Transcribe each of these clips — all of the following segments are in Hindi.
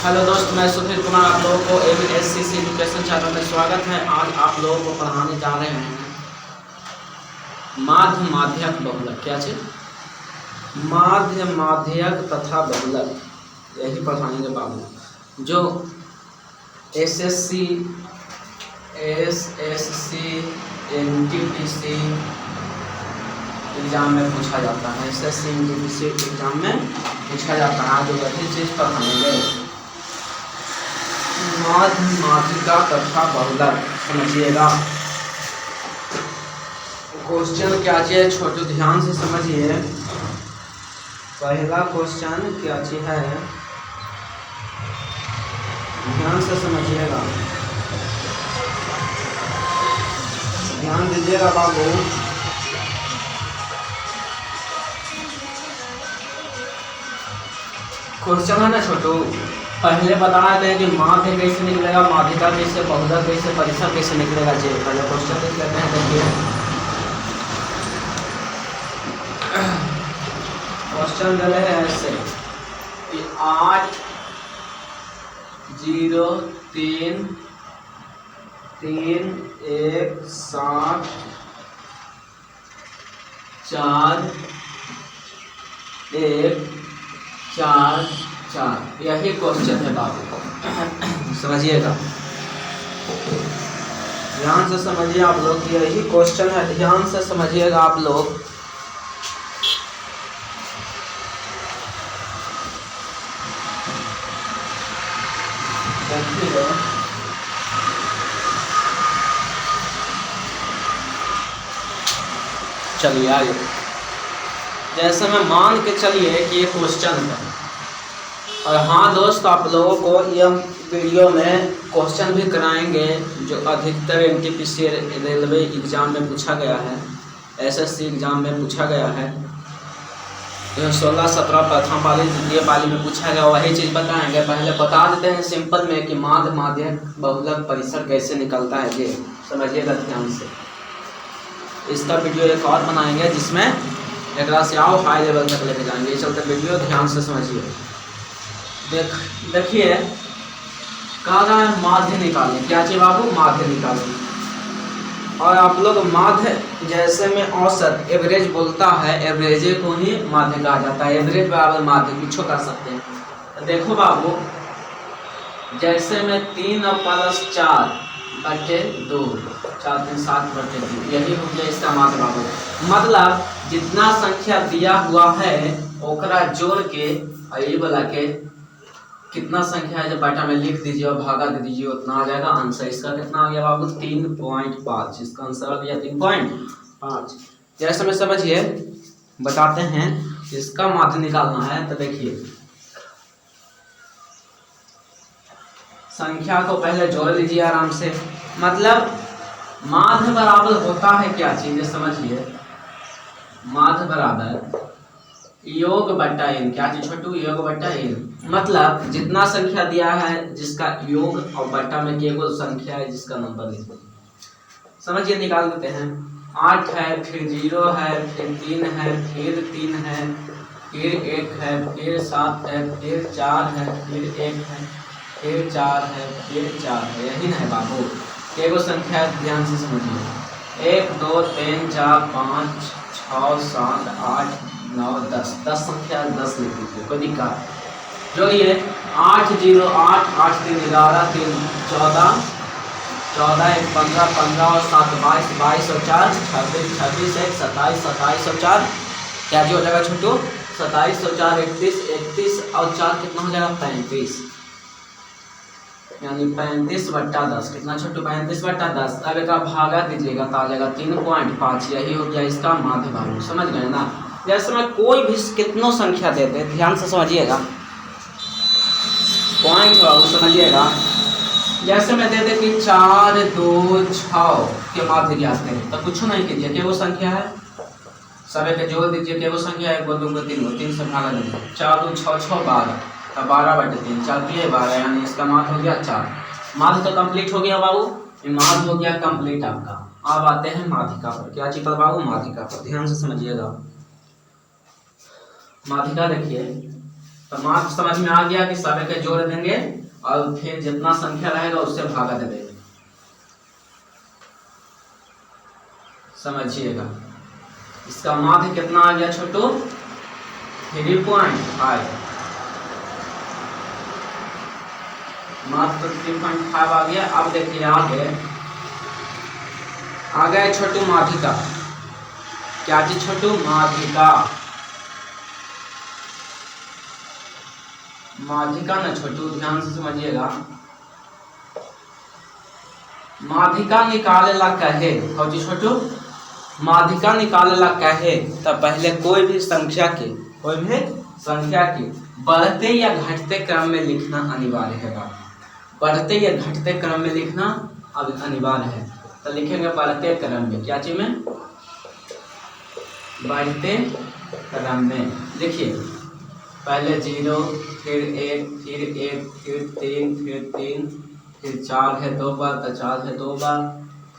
हेलो दोस्त, मैं सुधीर कुमार आप लोगों को ABSCC एजुकेशन चैनल में स्वागत है। आज आप लोगों को पढ़ाने जा रहे हैं माध्य माध्यक बहुलक। क्या चीज? माध्य माध्यक तथा बहुलक, यही पढ़ाएंगे बाबू। जो SSC NTPC एग्जाम में पूछा जाता है। SSC NTPC एग्जाम में पूछा जाता है। जो वही चीज पढ़ाएंगे, माध्य माध्यिका तथा बहुलक। समझिएगा क्वेश्चन क्या चीज, छोटे ध्यान से समझिए। पहला क्वेश्चन क्या चीज है, ध्यान से समझिएगा, ध्यान दीजिएगा बाबू। क्वेश्चन है ना छोटू, पहले बताया था कि माध्य कैसे निकलेगा, माध्यिका कैसे, बहुलक कैसे, परिसर कैसे निकलेगा। जी पहले क्वेश्चन देख लेते हैं। देखिए क्वेश्चन दे रहे हैं ऐसे कि 8 0 3 3 1 7 4 1 4 4, यही क्वेश्चन है बाबू। समझिएगा, ध्यान से समझिए आप लोग, यही क्वेश्चन है। ध्यान से समझिएगा आप लोग। चलिए आइए, जैसे मैं मान के चलिए कि ये क्वेश्चन है। और हाँ दोस्त, आप लोगों को यह वीडियो में क्वेश्चन भी कराएंगे जो अधिकतर NTPC रेलवे एग्ज़ाम में पूछा गया है, SSC एग्ज़ाम में पूछा गया है। 16-17 प्रथम पाली द्वितीय पाली में पूछा गया, वही चीज़ बताएंगे। पहले बता देते हैं सिंपल में कि माध्य माध्यक बहुलक परिसर कैसे निकलता है। ये समझिएगा ध्यान से। इसका वीडियो एक और बनाएंगे जिसमें एक से आओ हाई लेवल तक लेके जाएंगे। ये चलते वीडियो ध्यान से समझिए। देखिए कहा रहा है माध्य निकालें। क्या चाहिए बाबू? माध्य निकालें। और आप लोग माध्य जैसे में औसत एवरेज बोलता है, एवरेज को ही माध्य कहा जाता है। एवरेज बराबर माध्य, कुछ कर सकते हैं। तो देखो बाबू, जैसे में 3 और + 4 बटे 2, 4 3 7 बटे 2, यही हो गया इसका माध्य बाबू। मतलब जितना संख्या दिया हुआ है ओकरा जोड़ के और ये बोला के कितना संख्या है जब बाटा में लिख दीजिए और भागा दे दीजिए, उतना आ जाएगा आंसर। इसका कितना आ गया बाबू? 3.5। इसका आंसर आ गया 3.5। जैसे में समझिए, बताते हैं इसका माध्य निकालना है। तो देखिए संख्या को पहले जोड़ लीजिए आराम से। मतलब माध्य बराबर होता है क्या चीज, समझिए। माध्य बराबर योग बट्टा n। क्या चीज छोटू? योग बट्टा n। मतलब जितना संख्या दिया है जिसका योग और बट्टा में केवल संख्या है जिसका नंबर लिख दो। समझिए, निकाल देते हैं। 8 है, फिर 0 है, फिर 3 है, फिर 3 है, फिर 1 है, फिर 7 है, फिर 4 है, फिर 1 है, फिर 4 है, फिर 4 है। यही ना है बाबू, केवल संख्या। ध्यान से समझिए। 1 2 3 4 5 6 7 8 9 10, 10 संख्या 10 लिख दीजिए, कोई दिक्कत। जो ये 8 0 8 8 3 11 3 14 14 1 15 15 और 7 22 22 और 4 26 26 1 27 27 और 4, क्या जो हो जाएगा छोटू? 27 और 4 31 31 और 4 कितना हो जाएगा? 35। यानी 35/10। कितना छोटू? 35/10। अब एक भागा दीजिएगा तो आ जाएगा 3.5। यही हो गया इसका माध्य बाबू। समझ गए ना? जैसे मैं कोई भी कितनों संख्या देते हैं, ध्यान से समझिएगा, पॉइंट बाबू समझिएगा। जैसे मैं दे दे कि 4 2 6 के माध्य ज्ञात करें, तो कुछ नहीं कीजिए, क्या वो संख्या है, सब एक जोड़ दीजिए। क्या वो संख्या है? 1 2 3 3 से भागा दीजिए। 4 2 6 6 12, तो 12/3 4 3 12, यानी इसका माध्य हो गया 4। माध्य तो कंप्लीट हो गया बाबू, माध्य हो गया कंप्लीट आपका। अब आते हैं माध्यिका पर। क्या चीज पर बाबू? माध्यिका पर। ध्यान से समझिएगा। माध्यिका देखिए, तो मात्र समझ में आ गया कि सभी के जोड़ देंगे और फिर जितना संख्या रहेगा उससे भागा दे देंगे। समझिएगा, इसका माध्य कितना आ गया छोटू? 3.5। मात्र 3.5 आ गया। अब देखिए आगे आ गया छोटू माध्यिका। क्या चीज छोटू? माध्यिका। माध्यिका ना छोटू, ध्यान से समझिएगा। माध्यिका निकालेला कहे, कौची छोटू? माध्यिका निकालेला कहे तो पहले कोई भी संख्या के बढ़ते या घटते क्रम में लिखना अनिवार्य है। बढ़ते या घटते क्रम में लिखना अब अनिवार्य है। तो लिखेंगे बढ़ते क्रम में। क्या चीज में? बढ़ते क्रम में। लिखिए पहले 0, फिर 1, फिर 1, फिर 3, फिर 3, फिर 4 है 2 बार, तो 4 है 2 बार,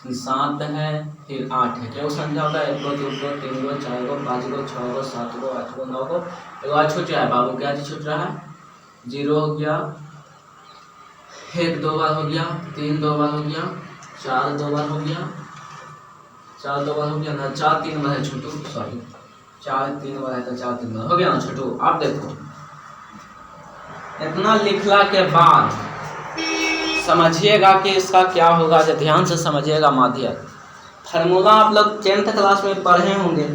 फिर 7 है, फिर 8 है। क्या संख्या होगा? 1 2 3 4 5 6 7 8 9। एक बार छूट रहा है बाबू। क्या चीज छूट रहा है? 0 हो गया, 1 2 बार हो गया, 3 2 बार हो गया, 4 2 बार हो गया, 4 2 बार हो गया ना, 4 3 बार है छोटू, सॉरी 4 3 बार है तो 4 3 बार हो गया ना छोटू। आप देखो इतना लिखला के बाद समझिएगा कि इसका क्या होगा। जो ध्यान से समझिएगा माध्य फार्मूला आप लोग 10th क्लास में पढ़े होंगे,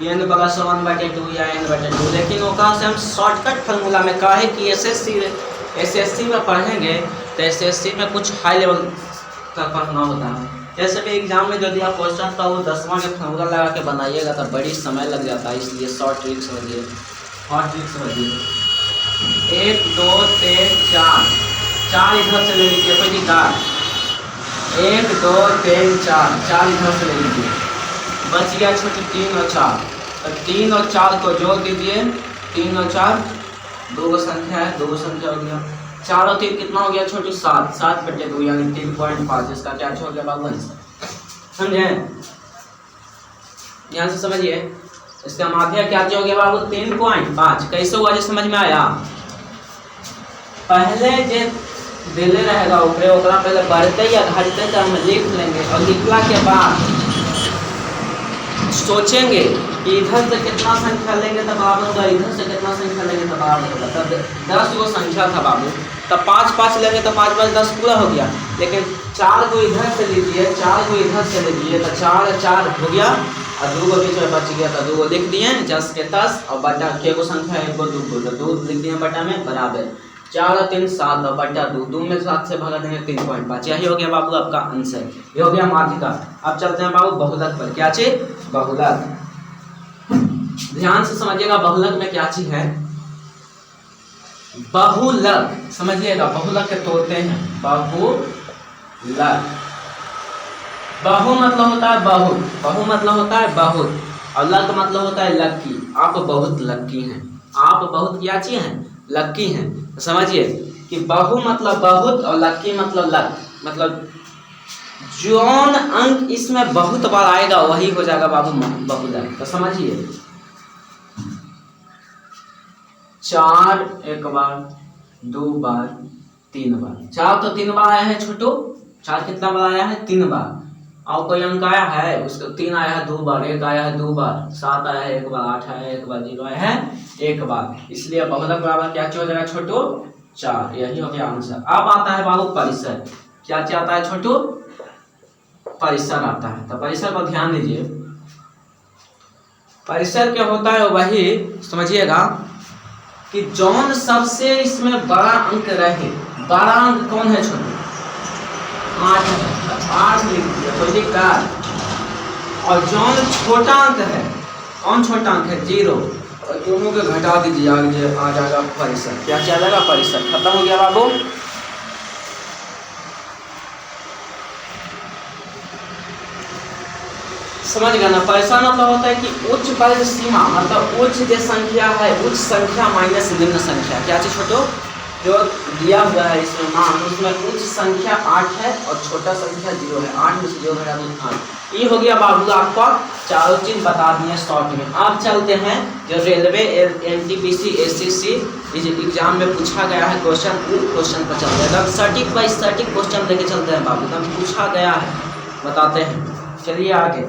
n+1/2 या n/2, लेकिन ओका से हम शॉर्टकट फार्मूला में काहे कि एसएससी में पढ़ेंगे तो एसएससी में कुछ हाई लेवल तक पढ़ना होता है। जैसे भी एग्जाम में यदि आप क्वेश्चन का वो 10वां के फार्मूला लगा के बनाइएगा तो बड़ी समय लग जाता है। इसलिए शॉर्ट ट्रिक्स समझिए, हॉट ट्रिक्स समझिए। 1 2 3 4, 4 इधर से ले लीजिए, कोई निकाल 1 2 3 4, 4 इधर से ले लीजिए, बच गया छोटी 3 और 4। तो 3 और 4 को जोड़ दीजिए, 3 और 4 दो संख्या है, दो संख्या हो गया। 4 और 3 कितना हो गया छोटू? 7, 7/2 यानी 3.5। इसका क्या हो गया बाबू? समझे? यहाँ से समझिए इसका माध्य क्या हो गया बाबू? 3.5। कैसे हुआ जो समझ में आया? पहले जे दिले रहेगा ऊपरे ओकरा पहले बढ़ते या घटते तो हम लिख लेंगे और लिखला के बाद सोचेंगे कि इधर से कितना संख्या लेंगे तो बराबर होगा, इधर से कितना संख्या लेंगे तो बराबर होगा। तब 10 गो संख्या था बाबू, तब 5 5 लेंगे तो 5 5 10 पूरा हो गया। लेकिन 4 को इधर से लीजिए, 4 को इधर से लीजिए तो 4 4 हो गया और 2 गो बीच में बच गया तो 2 गो लिख दिए 10 के 10 और बटा के गो संख्या 1 2 तो 2 लिख दिए बटा में बराबर 4 और 3 7 और बटा 2, 2 में 7 से भगा देंगे 3.5। यही हो गया बाबू आपका आंसर, ये हो गया माध्यिका। अब चलते हैं बाबू बहुलक पर। क्या चीज? बहुलक। ध्यान से समझिएगा बहुलक में क्या चीज है? बहुलक समझिएगा, बहुलक के तोड़ते हैं। बहुलक, बहु मतलब होता है बहुत, बहु मतलब होता है बहुत और लक मतलब होता है लक्की। आप बहुत लक्की हैं, आप बहुत क्या चीज हैं? लक्की हैं। तो समझिए कि बहु मतलब बहुत और लक्की मतलब लक, मतलब जौन अंक इसमें बहुत बार आएगा वही हो जाएगा बाबू बहुलक। तो समझिए 4 1 बार, 2 बार, 3 बार। 4 तो 3 बार आया है छोटू, 4 कितना बार आया है? 3 बार। और कोई अंक आया है उसका 3 आया है 2 बार, 1 आया है 2 बार, 7 आया है 1 बार, 8 आया है 1 बार, 0 आया है 1 बार। इसलिए बहुलक बराबर क्या हो जाएगा छोटू? 4। यही हो गया आंसर। अब आता है बाबू परिसर। क्या आता है छोटू? परिसर आता है। तो परिसर पर ध्यान दीजिए। परिसर क्या होता है वही समझिएगा कि जौन सबसे इसमें बड़ा अंक रहे। बड़ा अंक कौन है छोटू? 8 है, 8 लिख दिया, कोई दिक्कत? और जौन छोटा अंक है, कौन छोटा अंक है? 0, और दोनों को घटा दीजिए, आ जाएगा परिसर। क्या चलेगा? परिसर। खत्म हो गया बाबू। समझ गया ना? परिसर मतलब होता है कि उच्च वर्ग सीमा, मतलब उच्च जो संख्या है, उच्च संख्या माइनस निम्न संख्या। क्या चीज छोटो? जो दिया हुआ है इसमें मान, उसमें कुछ संख्या 8 है और छोटा संख्या 0 है। 8 में से 0 घटा दो 8। ये हो गया बाबू आपका चारों चीज बता दिए शॉर्ट में। अब चलते हैं जो रेलवे एनटीपीसी एसएससी इस एग्जाम में पूछा गया है क्वेश्चन, क्वेश्चन पर चलते हैं। एकदम सटीक बाई सटीक क्वेश्चन लेके चलते हैं बाबू, एकदम पूछा गया है, बताते हैं। चलिए आगे।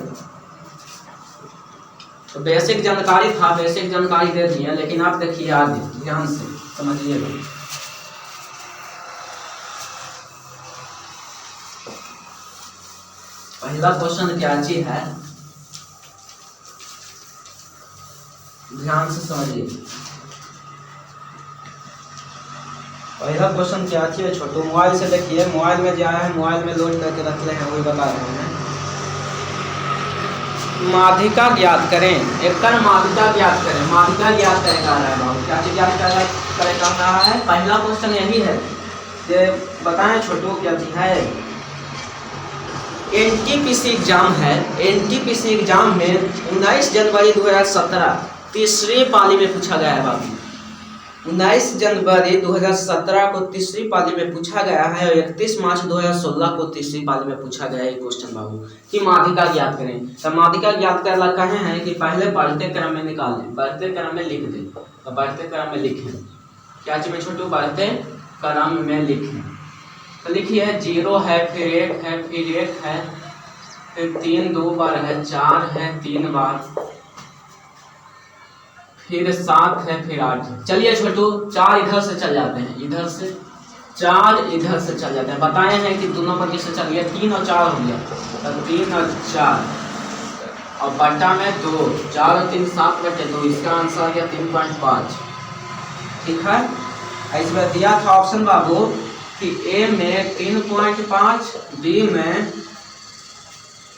तो बेसिक जानकारी था, बेसिक जानकारी दे दी है, लेकिन आप देखिए आगे ध्यान से समझिएगा। पहला क्वेश्चन क्या चीज है, ध्यान से समझिए। पहला क्वेश्चन क्या चीज है छोटू, मोबाइल से देखिए, मोबाइल में जो है मोबाइल में लोड करके रख ले हैं, वही बता रहे हैं। माध्यिका ज्ञात करें, एक माध्यिका ज्ञात करें, माध्यिका ज्ञात करें कह रहा है बाबू। क्या चीज ज्ञात करें कह रहा है, पहला क्वेश्चन यही है कि बताएं छोटू क्या चीज है। एनटीपीसी एग्जाम है, एनटीपीसी एग्जाम में 19 जनवरी 2017 तीसरी पाली में पूछा गया है बाबू। 19 जनवरी 2017 को तीसरी पाली में पूछा गया है और 31 मार्च 2016 को तीसरी पाली में पूछा गया है क्वेश्चन बाबू कि माध्यिका ज्ञात करें। तो माध्यिका ज्ञात करना कहे हैं कि पहले बढ़ते क्रम में निकालें, बढ़ते क्रम में लिख दें। तो बढ़ते क्रम में लिखें, क्या चीज में छोटू, बढ़ते क्रम में लिखें। तो लिखिए 0 है, फिर 1 है, फिर 1 है, फिर 3 2 बार है, 4 है 3 बार, फिर 7 है, फिर 8 है। चलिए छोटू 4 इधर से चल जाते हैं, इधर से 4 इधर से चल जाते हैं। बताए हैं कि दोनों पर किससे चल गया, 3 और 4 हो गया। तो 3 और 4 और बट्टा में 2, 4 और 3 7 बटे 2, इसका आंसर आ गया 3.5। ठीक है, इसमें दिया था ऑप्शन बाबू कि ए में 3.5, बी में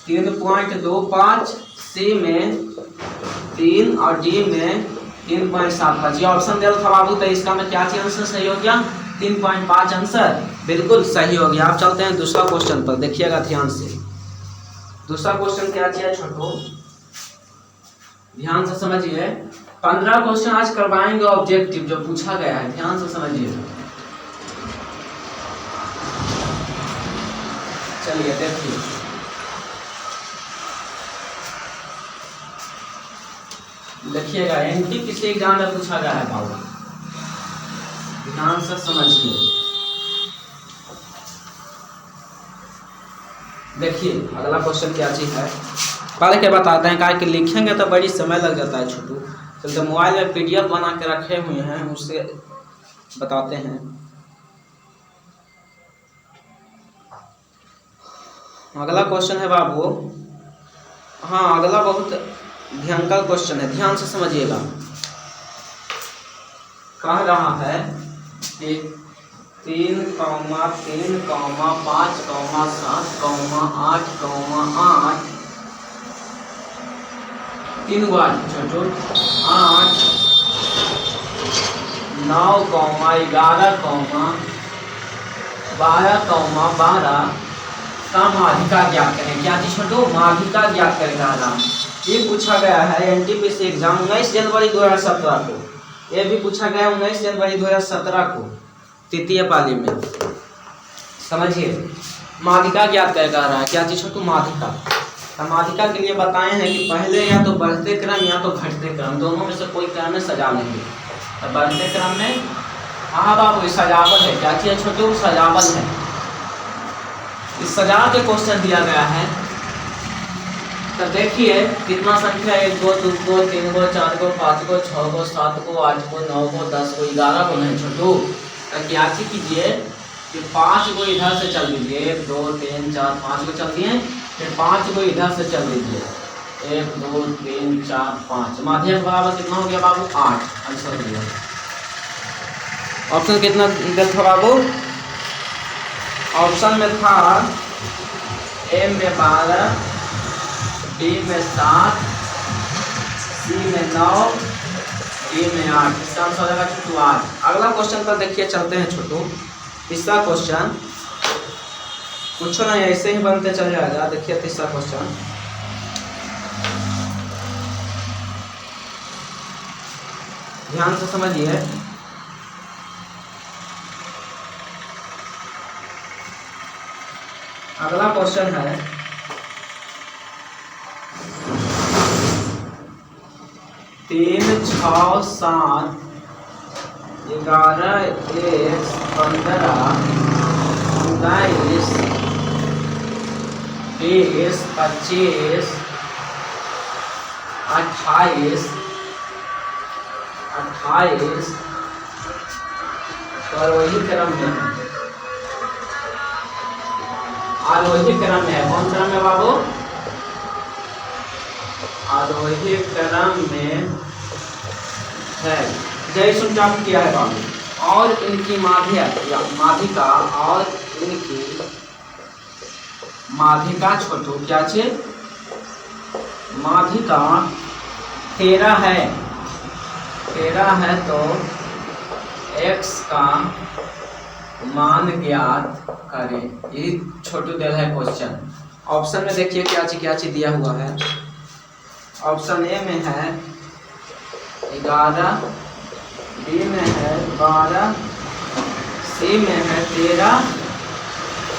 3.25, सी में 3 और डी में 3.75। ये ऑप्शन दिया था बाबू, तो इसका में क्या चीज आंसर सही हो गया, 3.5 आंसर बिल्कुल सही हो गया। आप चलते हैं दूसरा क्वेश्चन पर, देखिएगा ध्यान से। दूसरा क्वेश्चन क्या चाहिए छोटो, ध्यान से समझिए। 15 क्वेश्चन आज करवाएंगे ऑब्जेक्टिव जो पूछा गया है, ध्यान से समझिए। चलिए देखिए, देखिएगा एनटीपीसी एग्जाम में पूछा गया है बाबू, ध्यान से समझिए। देखिए अगला क्वेश्चन क्या चीज है, पढ़ के बताते हैं, क्या कि लिखेंगे तो बड़ी समय लग जाता है छोटू। चलते मोबाइल में पीडीएफ बना के रखे हुए हैं, उससे बताते हैं। अगला क्वेश्चन है बाबू, हाँ अगला बहुत भयंकर क्वेश्चन है, ध्यान से समझिएगा। कह रहा है कि 3, 3, 5, 7, 8, 8 3 बार छोटो 8, 9, 11, 12, 12 का माध्यिका ज्ञात करें। क्या चीज छोटो, माध्यिका ज्ञात करें का नाम। ये पूछा गया है एनटीपीसी एग्जाम 19 जनवरी 2017 को। ये भी पूछा गया 19 जनवरी 2017 को तृतीय पाली में। समझिए माध्यिका ज्ञात कर रहा है, क्या चीज छोटू, माध्यिका। माध्यिका के लिए बताए हैं कि पहले या तो बढ़ते क्रम या तो घटते क्रम, दोनों में से कोई क्रम में सजा लेंगे। तो बढ़ते क्रम में हाँ बाबू सजावल है, क्या चीज छोटू, सजावल है। इस सजा के क्वेश्चन दिया गया है। तो देखिए कितना संख्या, 1 2 3 4 5 6 7 8 9 10 11 को नहीं छोटू। तो क्या कीजिए कि 5 को इधर से चल दीजिए, 1 2 3 4 5 को चल दिए, फिर 5 को इधर से चल दीजिए, 1 2 3 4 5। माध्यक बराबर कितना हो गया बाबू, 8 आंसर दिया। ऑप्शन कितना दिया था बाबू, ऑप्शन में था ए में 12, बी में 7, सी में 9, डी में 8। इसका आंसर हो जाएगा छोटू 8। अगला क्वेश्चन पर देखिए चलते हैं छोटू। तीसरा क्वेश्चन कुछ नहीं ऐसे ही बनते चल जाएगा। देखिए तीसरा क्वेश्चन, ध्यान से समझिए। अगला क्वेश्चन है 3, 6, 7, 11, 1, 15, 19, 20, 25, 28 और वही क्रम में है, आरोही क्रम में है। कौन क्रम में बाबू? आरोही क्रम में है। जय सुन प्राप्त किया है बाबू। और इनकी माध्यिका और इनकी माध्यिका छोटू क्या छे? माध्यिका 13 है। 13 है तो x का मान ज्ञात करें। ये छोटू दिल है क्वेश्चन। ऑप्शन में देखिए क्या चीज दिया हुआ है। ऑप्शन ए में है 11, बी में है 12, सी में है 13,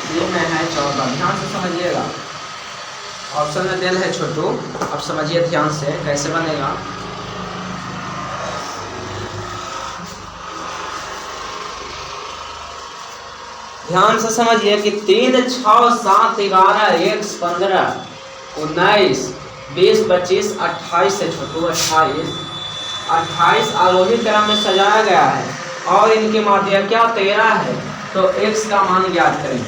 डी में है 14। ध्यान से समझिएगा, ऑप्शन में दिल है छोटू। अब समझिए ध्यान से कैसे बनेगा। ध्यान से समझिए कि 3, 6, 7, 11, 1, 15, 19, 20, 25, 28 से छोटू 28 आरोही क्रम में सजाया गया है और इनकी माध्यिका 13 है तो x का मान ज्ञात करें।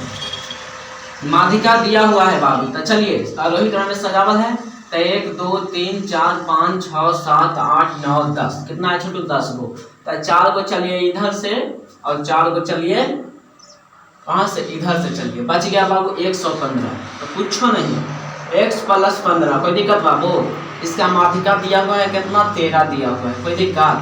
माध्यिका दिया हुआ है बाबू। तो चलिए आरोही क्रम में सजावल है तो 1, 2, 3, 4, 5, 6, 7, 8, 9, 10। कितना है छोटू? 10 गो। तो 4 को चलिए इधर से और 4 को चलिए कहाँ से? इधर से चलिए। बच गया बाबू 115। तो कुछ नहीं, x + 15। कोई दिक्कत बाबू? इसका माध्यिका दिया हुआ है कितना? 13 दिया हुआ है। कोई दिक्कत?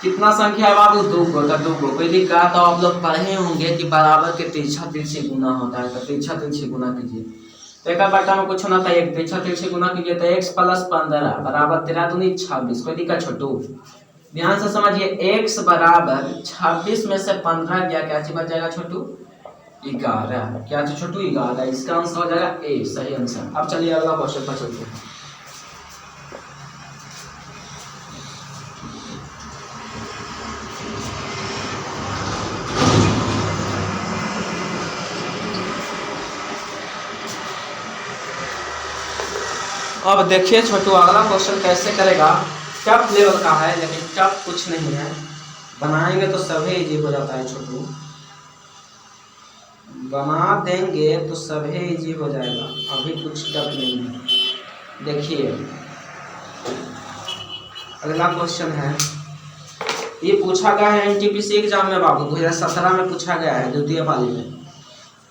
कितना संख्या है बाबू? 2 गो। तो 2 गो। कोई दिक्कत? तो आप लोग पढ़े होंगे कि बराबर के तिरछा गुना होता है। तो तिरछा गुना कीजिए। तो एक बट्टा में कुछ होना था, एक तिरछा गुना कीजिए तो x + 15 बराबर 13 दूनी 26। कोई दिक्कत छोटू? ध्यान से समझिए, x बराबर 26 में से 15 गया, क्या चीज बच जाएगा छोटू? 11। क्या चीज छोटू? 11। इसका आंसर हो जाएगा ए, सही आंसर। अब चलिए अगला क्वेश्चन पर चलते हैं। अब देखिए छोटू अगला क्वेश्चन कैसे करेगा। टफ लेवल का है लेकिन टफ कुछ नहीं है, बनाएंगे तो सभी इजी हो जाता है छोटू। बना देंगे तो सभी इजी हो जाएगा, अभी कुछ टफ नहीं है। देखिए अगला क्वेश्चन है, ये पूछा गया है एनटीपीसी एग्जाम में बाबू 2017 में पूछा गया है द्वितीय पाली में।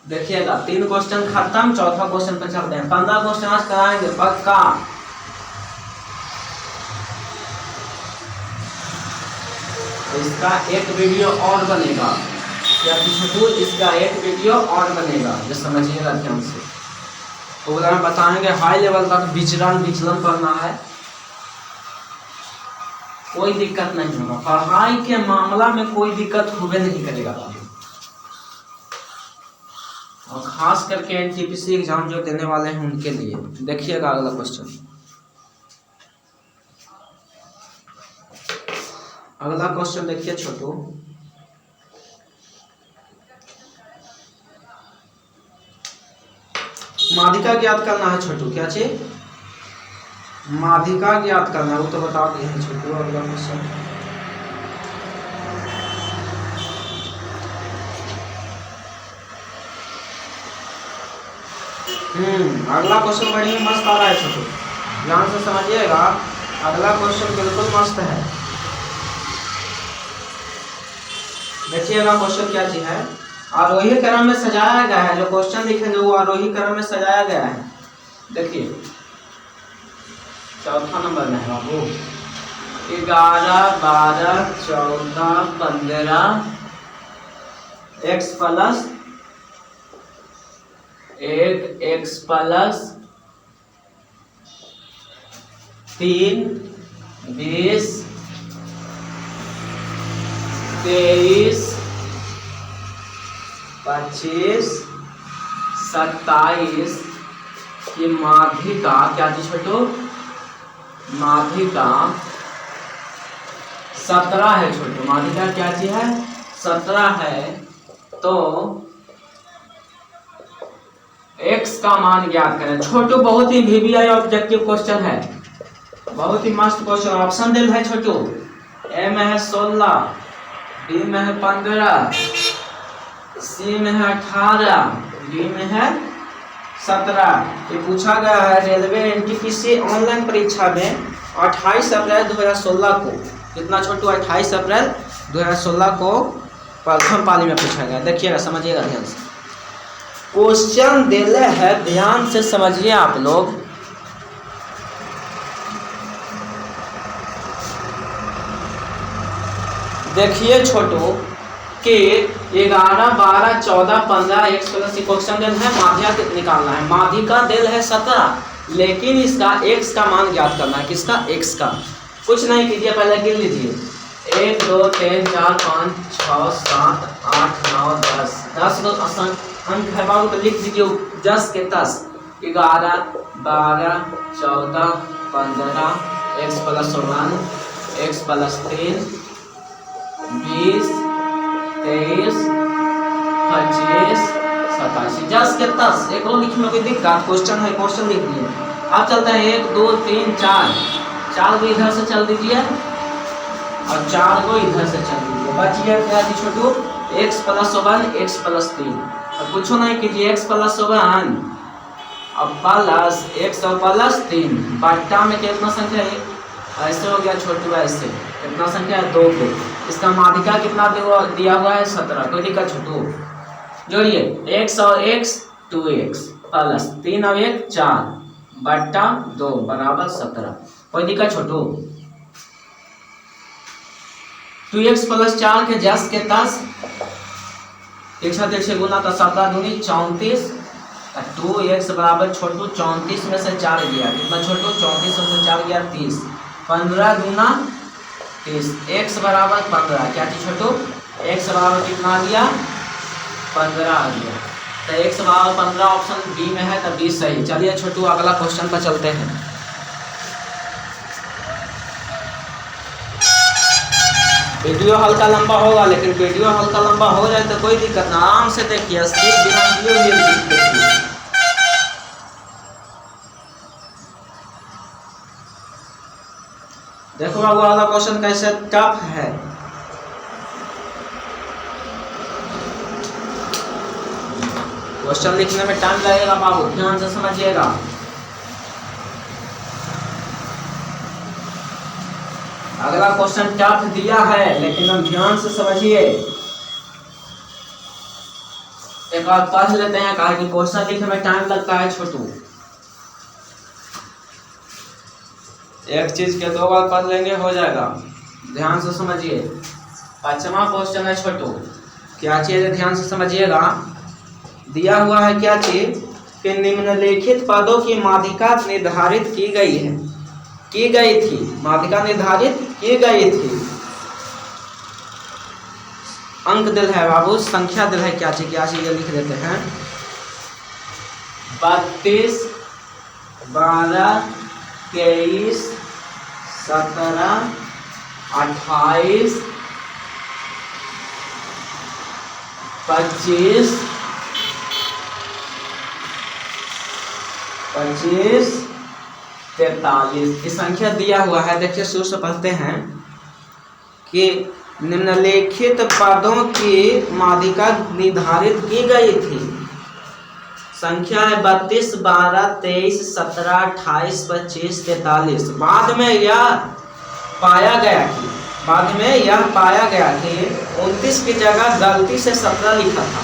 देखिएगा 3 क्वेश्चन खत्म, चौथा क्वेश्चन पे चलते हैं। 15 क्वेश्चन आज कराएंगे पक्का। इसका एक वीडियो और बनेगा, या छोटू इसका एक वीडियो और बनेगा, जो समझिएगा ध्यान से। तो हम बताएंगे हाई लेवल तक विचलन करना है, कोई दिक्कत नहीं होगा। पढ़ाई के मामला में कोई दिक्कत हुए नहीं करेगा बाबू। और खास करके एनटीपीसी एग्जाम जो देने वाले हैं उनके लिए। देखिएगा अगला क्वेश्चन। अगला क्वेश्चन देखिए छोटू, माध्यिका ज्ञात करना है छोटू। क्या चीज? माध्यिका ज्ञात करना है, वो तो बता दिए हैं छोटू। अगला क्वेश्चन अगला क्वेश्चन बड़ी मस्त आ रहा है छोटू, ध्यान से समझिएगा। अगला क्वेश्चन बिल्कुल मस्त है। देखिएगा क्वेश्चन क्या चीज है। आरोही क्रम में सजाया गया है, जो क्वेश्चन लिखेंगे वो आरोही क्रम में सजाया गया है। देखिए चौथा नंबर में है बाबू 11, 12, 14, 15 x + 1 x + 3 20 23 25 27 की माध्यिका क्या थी छोटू, माध्यिका 17 है छोटू, माध्यिका क्या चीज है 17 है, तो x का मान ज्ञात करें। छोटू बहुत ही VBI ऑब्जेक्टिव क्वेश्चन है, बहुत ही मस्त क्वेश्चन। ऑप्शन दिल है छोटू, ए में है 16, बी में है 15, सी में है 18, डी में है 17। ये पूछा गया है रेलवे NTPC ऑनलाइन परीक्षा में 28 अप्रैल 2016 को। कितना छोटू, 28 अप्रैल 2016 को प्रथम पाली में पूछा गया। देखिएगा, समझिएगा ध्यान से, क्वेश्चन दिल है, ध्यान से समझिए आप लोग। देखिए छोटू कि 11, 12, 14, 15 x प्लस क्वेश्चन दिल है, माध्यिका निकालना है। माध्यिका दिल है 17, लेकिन इसका x का मान ज्ञात करना है। किसका, x का। कुछ नहीं कीजिए, पहले गिन लीजिए, 1 2 3 4 5 6 7 8 9 10 10 अंक है बाबू, तो लिख दीजिए 10 के 10, 11 12 14 15 x प्लस 1 x प्लस 3 20 23 25 27 10 के 10। एक और लिखने में कोई दिक्कत, क्वेश्चन है, क्वेश्चन लिख दिए। अब चलते हैं 1 2 3 4 को इधर से चल दीजिए और 4 को इधर से चल दीजिए। बच गया क्या थी छोटू, x प्लस 1 x प्लस 3। अब कुछ नहीं कीजिए, x प्लस 1 अब प्लस x और प्लस 3 बट्टा में कितना संख्या है, ऐसे हो गया छोटू, ऐसे कितना संख्या है 2 पे। इसका माध्यिका कितना दिया हुआ है 17। कोई दिक्कत छोटू, जोड़िए x और x 2x प्लस 3 और 1 4 बट्टा 2 बराबर 17। कोई दिक्कत छोटू, 2x प्लस 4 के 10 के 10, एक साथ एक से गुना तो 17 दूनी 34, 2x बराबर छोटू 34 में से 4 गया, कितना छोटू 34 में से 4 गया 30, 15 दूना 30, x बराबर 15। क्या चीज छोटू, x बराबर कितना आ गया 15 आ गया, तो x बराबर 15 ऑप्शन बी में है, तो बी सही। चलिए छोटू अगला क्वेश्चन पर चलते हैं। वीडियो हल्का लंबा होगा, लेकिन वीडियो हल्का लंबा हो जाए तो कोई दिक्कत ना, आराम से देखिए, स्किप बिना देखिए। देखो बाबू वाला क्वेश्चन कैसे टफ है। क्वेश्चन लिखने में टाइम लगेगा बाबू, ध्यान से समझिएगा। अगला क्वेश्चन टफ दिया है, लेकिन हम ध्यान से समझिए। एक बार पढ़ लेते हैं, कहा कि क्वेश्चन लिखने में टाइम लगता है छोटू। एक चीज के 2 बार पढ़ लेंगे हो जाएगा, ध्यान से समझिए। 5वां क्वेश्चन है छोटू, क्या चीज है ध्यान से समझिएगा। दिया हुआ है क्या चीज कि निम्नलिखित पदों की माध्यिका निर्धारित की गई थी, माध्यिका निर्धारित की गई थी। अंक दिल है बाबू, संख्या दिल है, क्या चीज लिख देते हैं। 32 12 23 17 28 25 43 की संख्या दिया हुआ है। देखिए शुरू से पढ़ते हैं कि निम्नलिखित पदों की माध्यिका निर्धारित की गई थी। संख्या है 32 12 23 17 28 25 43। बाद में यह पाया गया कि 29 की जगह गलती से 17 लिखा था।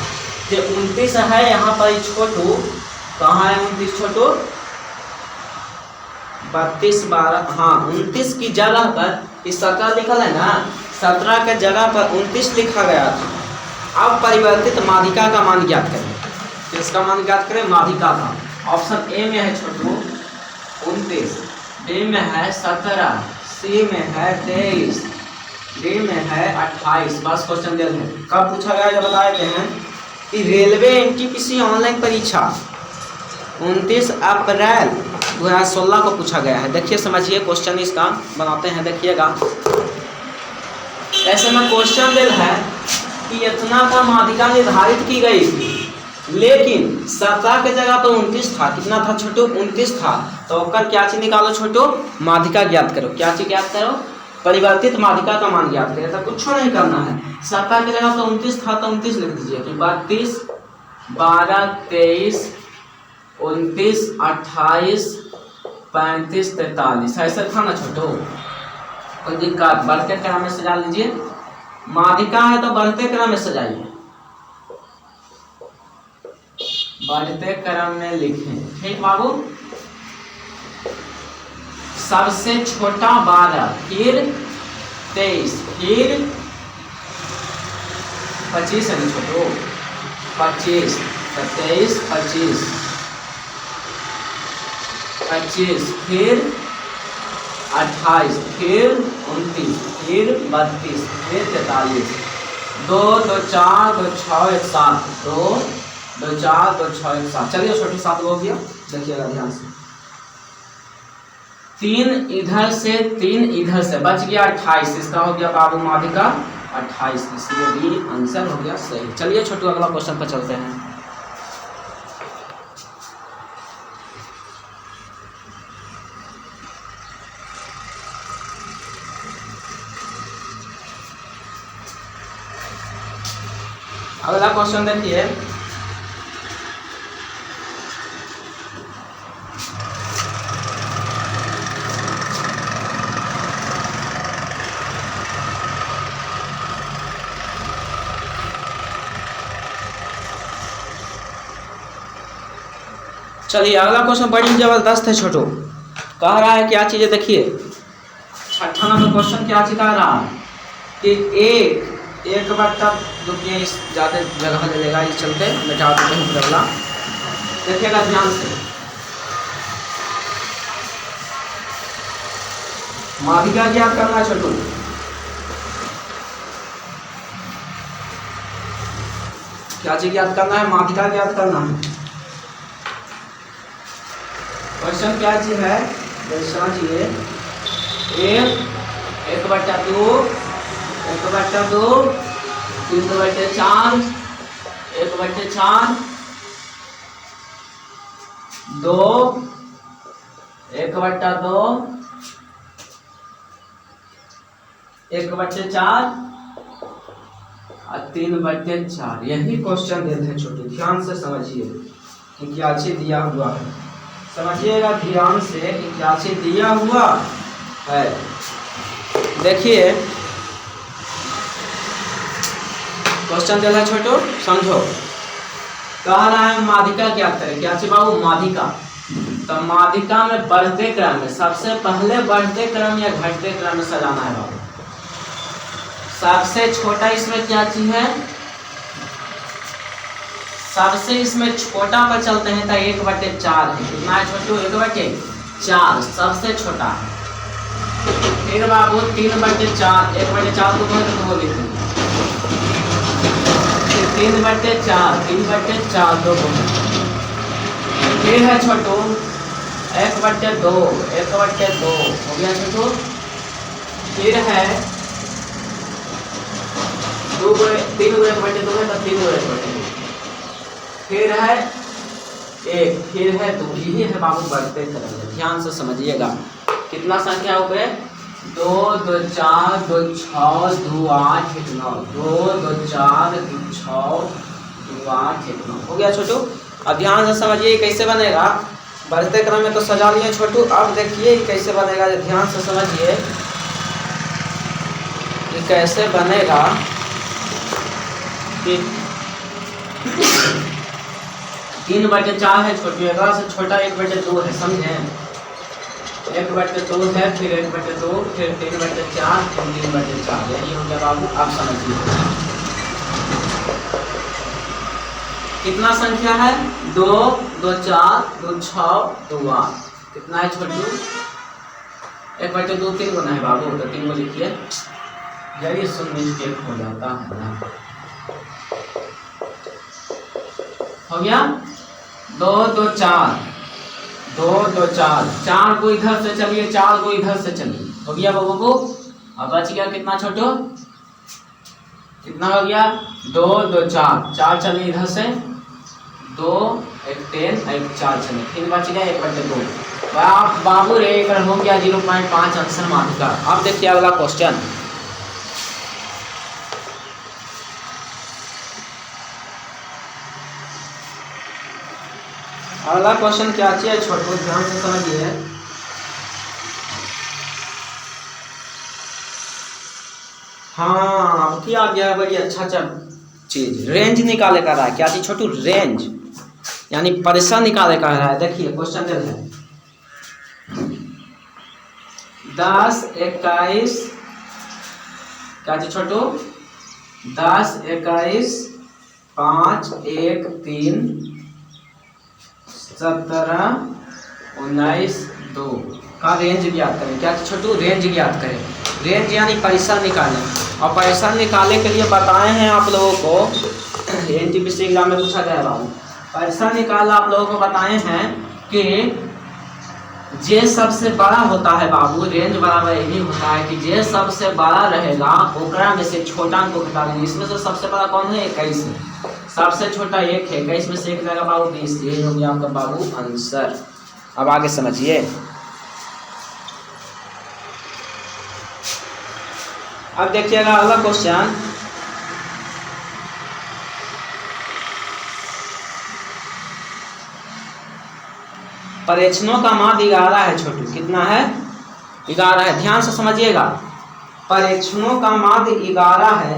जो 29 है यहाँ पर छोटू, कहाँ है 29 छोटू, 32 12, हाँ 29 की जगह पर इस 17 लिखा है ना, 17 के जगह पर 29 लिखा गया था। अब परिवर्तित माध्यिका का मान ज्ञात करें। किसका मान ज्ञात करें, माध्यिका का। ऑप्शन ए में है छोटू 29, बी में है 17, सी में है 23, डी में है 28। बस क्वेश्चन दे दें, कब पूछा गया जब बता देते हैं। कि रेलवे एनटीपीसी ऑनलाइन परीक्षा 29 अप्रैल 2016 को पूछा गया है। देखिए समझिए क्वेश्चन इसका बनाते हैं, देखिएगा। ऐसे में क्वेश्चन दिल है कि इतना का माध्यिका निर्धारित की गई थी, लेकिन 17 के जगह तो 29 था। कितना था छोटू? 29 था। तो ओकर क्या चीज निकालो छोटू? माध्यिका ज्ञात करो। क्या चीज ज्ञात करो? परिवर्तित माध्यिका का मान ज्ञात करें। तो कुछ नहीं करना है, 17 की जगह तो 29 था तो 29 लिख दीजिए कि 32, 12, 23, 29, 28, 35, 43 ऐसे था ना छोटू? कोई दिक्कत? बढ़ते क्रम में सजा लीजिए। माध्यिका है तो बढ़ते क्रम में सजाइए, बढ़ते क्रम में लिखें। ठीक बाबू? सबसे छोटा 12, फिर 23, फिर 25 है छोटो, 25, 23, 25, 25, फिर 28, फिर 29, फिर 32, फिर 43, 2, 2, 4, 2, 6, 1, 7, 2, 2, 4, 2, 6, 1, 7। चलिए छोटे 7 हो गया। देखिएगा ध्यान से, 3 इधर से 3 इधर से बच गया 28। इसका हो गया बाबू माध्यिका 28, इसलिए भी आंसर हो गया सही। चलिए छोटू अगला क्वेश्चन पर चलते हैं। अगला क्वेश्चन देखिए, चलिए अगला क्वेश्चन बड़ी जबरदस्त है छोटू। कह रहा है क्या चीजें? देखिए 6ठा नंबर क्वेश्चन क्या चीज कह रहा है कि एक बार तब रुकिए, इस ज़्यादा जगह ले लेगा, इस चलते मिटा देते हैं अगला। देखिएगा ध्यान से, माध्यिका ज्ञात करना है छोटू। क्या चीज ज्ञात करना है? माध्यिका ज्ञात करना है। क्वेश्चन क्या चीज है? समझिए, 1/2, 1/2, 3/4, 1/4, 2, 1/2, 1/4 और 3/4। यही क्वेश्चन देते हैं छोटे। ध्यान से समझिए कि क्या चीज दिया हुआ है। समझिएगा ध्यान से कि क्या चीज दिया हुआ है। देखिए क्वेश्चन दिया है छोटो, समझो। कह रहा है माध्यिका क्या करें? क्या चीज बाबू? माध्यिका। तो माध्यिका में बढ़ते क्रम में सबसे पहले बढ़ते क्रम या घटते क्रम में सजाना है बाबू। सबसे छोटा इसमें क्या चीज है? सबसे इसमें छोटा पर चलते हैं तो 1/4 है। कितना है छोटू? 1/4 सबसे छोटा है। फिर बाबू 3/4, 1/4 को दो लिख देंगे, 3/4, 3/4 दो। फिर है छोटू 1/2, 1/2 हो गया छोटू। फिर है 2, 3 को 1/2 है तो 3 को 1/2। फिर है 1, फिर है 2। यही है बाबू बढ़ते क्रम में। ध्यान से समझिएगा। कितना संख्या हो गए? 2, 2, 4, 2, 6, 2, 8, 1, 9, 2, 2, 4, 2, 6, 2, 8, 1, 9 हो गया छोटू। अब ध्यान से समझिए कैसे बनेगा। बढ़ते क्रम में तो सजा लिए छोटू, अब देखिए कैसे बनेगा। ध्यान से समझिए कि कैसे बनेगा। कि 3/4 है छोटी, अगला से छोटा 1/2 है। समझे? 1/2 है, फिर 1/2, फिर 3/4, फिर 3/4। यही हो गया बाबू। आप समझिए कितना संख्या है? 2, 2, 4, 2, 6, 2, 8। कितना है छोटू? 1/2 3 गुना है बाबू, तो 3 को लिखिए। यही सुन मिस्टेक हो जाता है ना। हो गया 2 2 4, 2 2 4, 4 को इधर से चलिए, 4 को इधर से चलिए, हो गया बाबू को। अब बच गया कितना छोटू, कितना हो गया 2 2 4, 4 चले इधर से, 2 1 10 1 4 चले, फिर बच गया 1/2। बाबू रे एक हो गया 0.5 आंसर मार्क का। अब देखिए अगला क्वेश्चन, अगला क्वेश्चन क्या चाहिए छोटू, ध्यान से समझिए। हाँ क्या गया बड़ी अच्छा चीज, रेंज निकाले कर रहा है। क्या चीज छोटू, रेंज यानी परिसर निकाले कर रहा है। देखिए क्वेश्चन दे रहा है 10 21, क्या चीज छोटू 10 21 5 1 3 17 19 2 का रेंज ज्ञात करें। क्या छोटू, रेंज ज्ञात करें। रेंज यानी परिसर निकालें, और परिसर निकालने के लिए बताए हैं आप लोगों को, एनटीपीसी एग्जाम में पूछा गया बाबू। परिसर निकाल आप लोगों को बताए हैं कि जे सबसे बड़ा होता है बाबू, रेंज बराबर यही होता है कि जे सबसे बड़ा रहेगा ओकरा में से छोटा को घटा देंगे। इसमें से सबसे बड़ा कौन है, 21 है, सबसे छोटा 1 है, 21 में से 1 जाएगा बाबू 20। ये हो गया आपका बाबू आंसर। अब आगे समझिए, अब देखिएगा अगला क्वेश्चन, परीक्षणों का मान 11 है छोटू, कितना है 11 है। ध्यान से समझिएगा, परीक्षणों का मान 11 है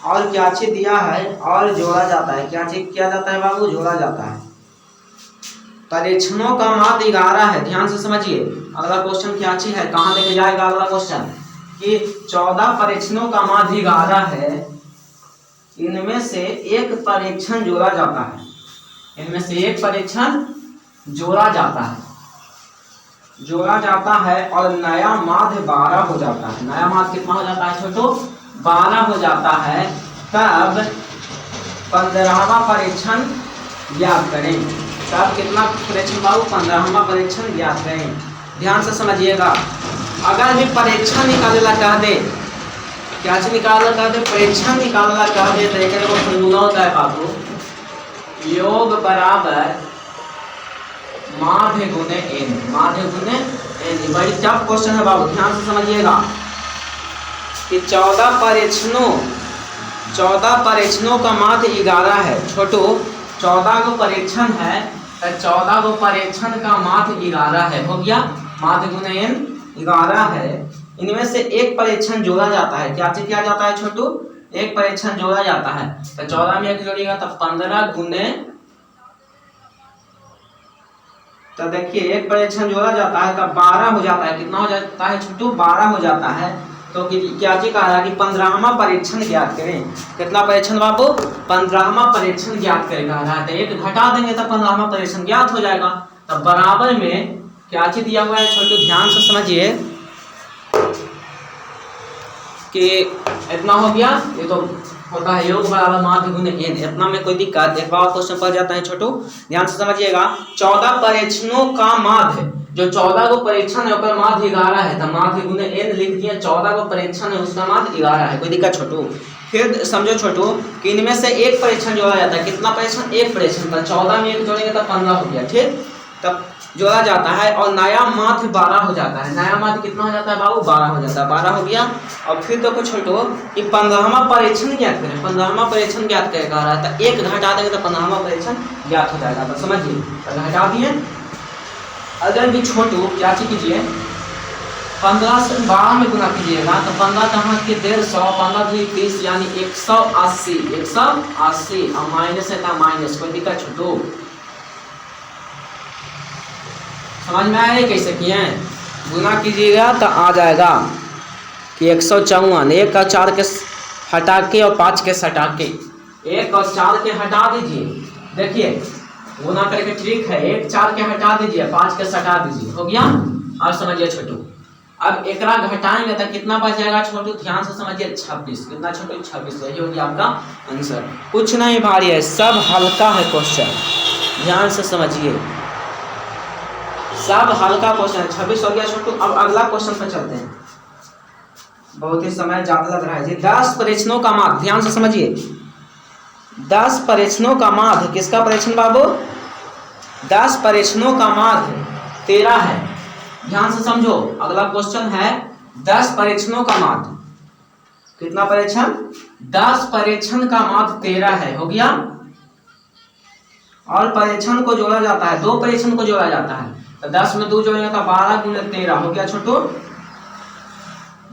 और क्या चीज दिया है और जोड़ा जाता है। क्या चीज किया जाता है बाबू, जोड़ा जाता है। परीक्षणों का मान 11 है, ध्यान से समझिए। अगला क्वेश्चन क्या चीज है, कहाँ लेके जाएगा अगला क्वेश्चन कि 14 परीक्षणों का मान 11 है, इनमें से एक परीक्षण जोड़ा जाता है, इनमें से एक परीक्षण जोड़ा जाता है, जोड़ा जाता है और नया माध्य 12 हो जाता है। नया माध्य कितना हो जाता है छोटू, 12 हो जाता है। तब 15वां परीक्षण ज्ञात करें। तब कितना परीक्षण बाबू, 15वां परीक्षण ज्ञात करें। ध्यान से समझिएगा, अगर भी परीक्षण निकालेला कह दे, क्या चीज निकालना कह दे, परीक्षण निकालना कह दे, तो एक फॉर्मूला होता है बाबू, योग बराबर माध्य गुने एन, माध्य गुने एन। बड़ी टफ क्वेश्चन है बाबू, ध्यान से समझिएगा कि 14 परीक्षणों का माध्य 11 है छोटू। 14 को परीक्षण है, तो 14 को परीक्षण का माध्य 11 है, हो गया माध्य गुने एन 11 है। इनमें से एक परीक्षण जोड़ा जाता है। क्या चीज किया जाता है छोटू, एक परीक्षण जोड़ा जाता है। तो 14 में 1 जोड़िएगा तो 15 गुने, तो देखिए एक परीक्षण जोड़ा जाता है तब 12 हो जाता है। कितना हो जाता है छोटू, 12 हो जाता है। तो क्या चीज कहा कि 15वां परीक्षण ज्ञात करें। कितना परीक्षण बाबू, 15वां परीक्षण ज्ञात करें कहा है। तो एक घटा देंगे तो 15वां परीक्षण ज्ञात हो जाएगा। तब बराबर में क्या चीज दिया हुआ है छोटू, ध्यान से समझिए कि इतना हो गया, ये तो होता है योग बराबर माध्य गुने एन। इतना में कोई दिक्कत, एक बार क्वेश्चन पड़ जाता है छोटू, ध्यान से समझिएगा। 14 परीक्षणों का माध्य, जो 14 को परीक्षण है उसका माध्य 11 है, तो माध्य गुने एन लिख दिया। 14 को परीक्षण है उसका माध्य 11 है, कोई दिक्कत छोटू। फिर समझो छोटू कि इनमें से एक परीक्षण जोड़ा जाता है। कितना परीक्षण, एक परीक्षण, तो 14 में 1 जोड़ेंगे तो 15 हो गया, ठीक। तब जोड़ा जाता है और नया माध्य 12 हो जाता है। नया माध्य कितना हो जाता है बाबू, 12 हो जाता है, 12 हो गया। और फिर तो कुछ छोटो कि 15वां परीक्षण ज्ञात करें। 15वां परीक्षण ज्ञात करें कह रहा है, तो एक घटा देंगे तो 15वां परीक्षण ज्ञात हो जाएगा। तो समझिए, तो घटा दिए। अगर भी छोटू क्या चीज कीजिए, 15 से 12 में गुना कीजिएगा तो 15 कहाँ के 150, 15 2 30 यानी 180, 180 और माइनस है ना माइनस, कोई दिक्कत छोटू। समझ में आया कैसे किए, गुना कीजिएगा तो आ जाएगा कि 154। 1 और 4 के हटा के और 5 के सटा के, 1 और 4 के हटा दीजिए। देखिए गुना करके ट्रिक है, 1 4 के हटा दीजिए, 5 के सटा दीजिए, हो गया। और समझिए छोटू, अब एकरा घटाएंगे तो कितना बच जाएगा छोटू, ध्यान से समझिए 26। कितना छोटू, 26। यही होगी आपका आंसर। कुछ नहीं भारी है, सब हल्का है क्वेश्चन, ध्यान से समझिए, सब हल्का क्वेश्चन है। 26 हो गया छोटू। अब अगला क्वेश्चन पर चलते हैं, बहुत ही समय ज्यादा लग रहा है जी। 10 परीक्षणों का माध्य, ध्यान से समझिए, 10 परीक्षणों का माध्य, किसका परीक्षण बाबू, 10 परीक्षणों का माध्य 13 है। ध्यान से समझो, अगला क्वेश्चन है 10 परीक्षणों का माध्य, कितना परीक्षण, 10 परीक्षण का माध्य 13 है, हो गया। और परीक्षण को जोड़ा जाता है, 2 परीक्षण को जोड़ा जाता है, तो 10 में 2 जोड़ेंगे तो 12 गुने 13 हो गया छोटू,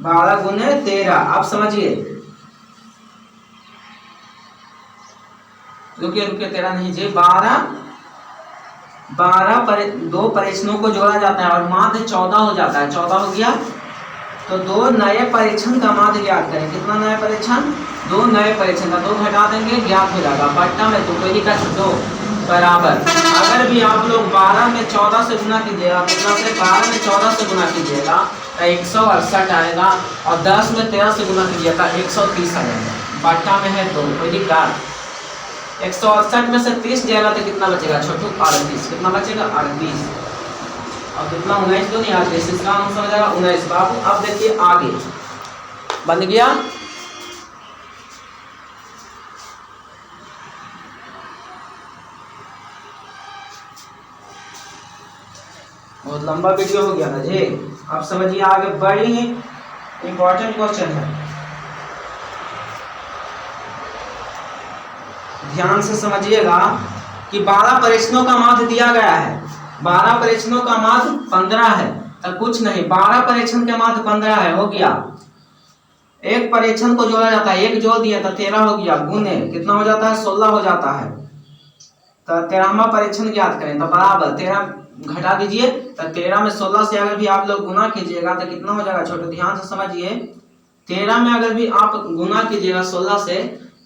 12 गुने 13। आप समझिए, रुकिए 13 नहीं जी, 2 परीक्षणों को जोड़ा जाता है और माध्य 14 हो जाता है, 14 हो गया। तो 2 नए परीक्षण का माध्य ज्ञात करें, कितना नए परीक्षण, 2 नए परीक्षण का 2 घटा देंगे, ज्ञात हो जाएगा। बट्टा में 2 का 2 बराबर, अगर भी आप लोग 12 में 14 से गुना कीजिएगा, कितना से 12 में 14 से गुना कीजिएगा तो 168 आएगा, और 10 में 13 से गुना कीजिएगा 130 आ जाएगा। बट्टा में है 2, कोई दिक्कत। 168 में से 30 जाएगा तो कितना बचेगा छोटू, 38। कितना बचेगा, 38। अब कितना, 19 तो नहीं, 38, इसका आंसर हो जाएगा 19 बाबू। अब देखिए आगे बन गया, बहुत लंबा वीडियो हो गया ना जी। अब समझिए आगे, बड़ी ही इंपॉर्टेंट क्वेश्चन है, ध्यान से समझिएगा कि 12 परीक्षणों का माध्य दिया गया है, 12 परीक्षणों का माध्य 15 है, तो कुछ नहीं, 12 परीक्षण के माध्य 15 है, हो गया। एक परीक्षण को जोड़ा जाता है, एक जोड़ दिया तो 13 हो गया, गुने कितना हो जाता है, 16 हो जाता है। तो 13वां परीक्षण ज्ञात करें तो बराबर 13 घटा दीजिए, तो 13 में 16 से अगर भी आप लोग गुना कीजिएगा तो कितना हो जाएगा छोटे, ध्यान से समझिए, 13 में अगर भी आप गुना कीजिएगा 16 से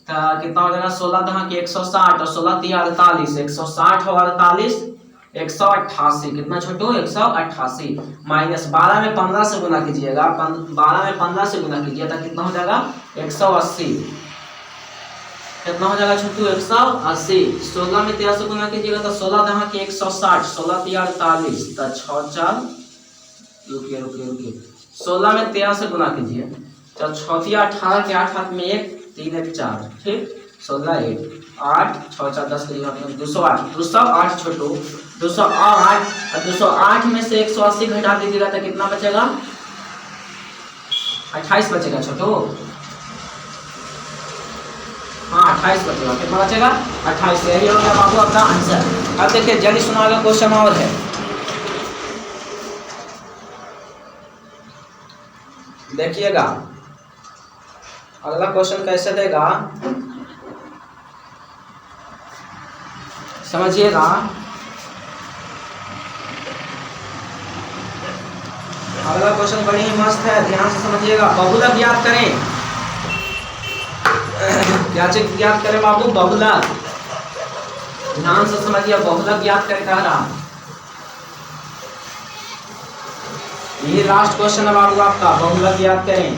तो कितना हो जाएगा, 16 दहा की 160 और 16 × 48, 160 और 48 188, कितना छोटू, 188 माइनस 12 में 15 से गुना कीजिएगा, 12 में 15 से गुना कीजिए तो कितना हो जाएगा, 180। कितना हो जाएगा छोटू, 180। 16 में 13 से गुना कीजिएगा तो 16 दहा की 160, 16 × 48 तो 6 4, रुकिए 16 में 13 से गुना कीजिए तो 6 × 18 के 8 हाथ में 1, 3 1 4, ठीक, 16 1 8 6 4 10 208 छोटू, 208 और 208 में से 180 घटा दीजिएगा तो कितना बचेगा, 28 बचेगा छोटू, हाँ 28 बचेगा। कितना बचेगा, 28। यही हो गया बाबू आपका आंसर। अब देखिए जल्दी सुनाएगा, क्वेश्चन और है, देखिएगा अगला क्वेश्चन कैसे देगा, समझिएगा। अगला क्वेश्चन बड़ी ही मस्त है, ध्यान से समझिएगा। बहुलक ज्ञात करें, क्या चीज ज्ञात करें बाबू, बहुलक, ध्यान से समझिए, बहुलक ज्ञात करें कह रहा। ये लास्ट क्वेश्चन है बाबू आपका, बहुलक ज्ञात करें।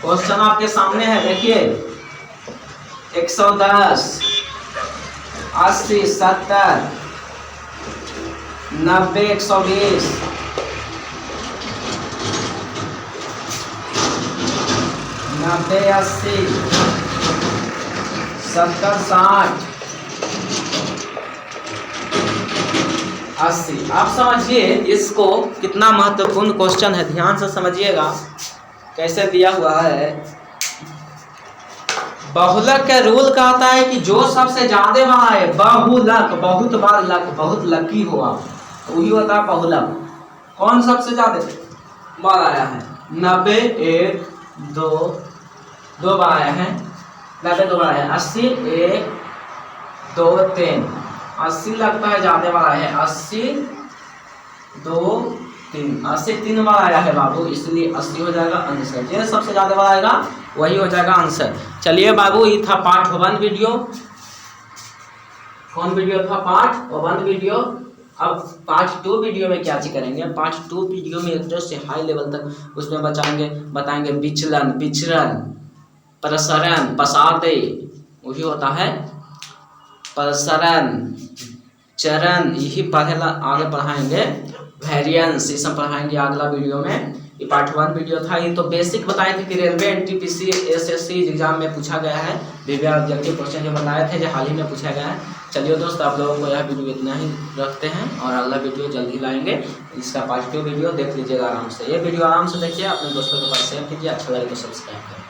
क्वेश्चन आपके सामने है, देखिए 110 80 70 90 120 90 80 70 60 80। आप समझिए इसको, कितना महत्वपूर्ण क्वेश्चन है, ध्यान से समझिएगा कैसे दिया हुआ है। बहुलक का रूल कहता है कि जो सबसे ज्यादा बार आए, बहुलक, बहुत बार लक, बहुत लकी हुआ तो वही होता है बहुलक। कौन सबसे ज्यादा बार आया है, 90 1 2 2 बार आया है, 90 2 बार आया है, 80 1 2 3, 80 लगता है ज्यादा बार आया है, 80 2 3, 80 3 बार आया है बाबू, इसलिए 80 हो जाएगा आंसर। जो सबसे ज्यादा बार आएगा वही हो जाएगा आंसर। चलिए बाबू, ये था पार्ट 1 वीडियो। कौन वीडियो था, पार्ट 1 वीडियो। अब पार्ट 2 वीडियो में क्या चीज करेंगे, पार्ट 2 वीडियो में एक से हाई लेवल तक उसमें बताएंगे विचलन, विचरण, प्रसरण, पसादे, वही होता है प्रसरण, चरण, यही पढ़ेला आगे पढ़ाएंगे, वेरिएंस, ये सब पढ़ाएंगे अगला वीडियो में। ये पार्ट 1 वीडियो था। ये तो बेसिक बताए थे कि रेलवे एनटीपीसी एसएससी एग्जाम में पूछा गया है, विभिन्न ऑब्जेक्टिव क्वेश्चन जो बताए थे, जो हाल ही में पूछा गया है। चलिए दोस्त, आप लोगों को यह वीडियो इतना ही रखते हैं और अगला वीडियो जल्दी लाएंगे। इसका पार्ट 2 वीडियो देख लीजिएगा आराम से। ये वीडियो आराम से देखिए, अपने दोस्तों के पास शेयर कीजिए, अच्छा लगे तो सब्सक्राइब करें।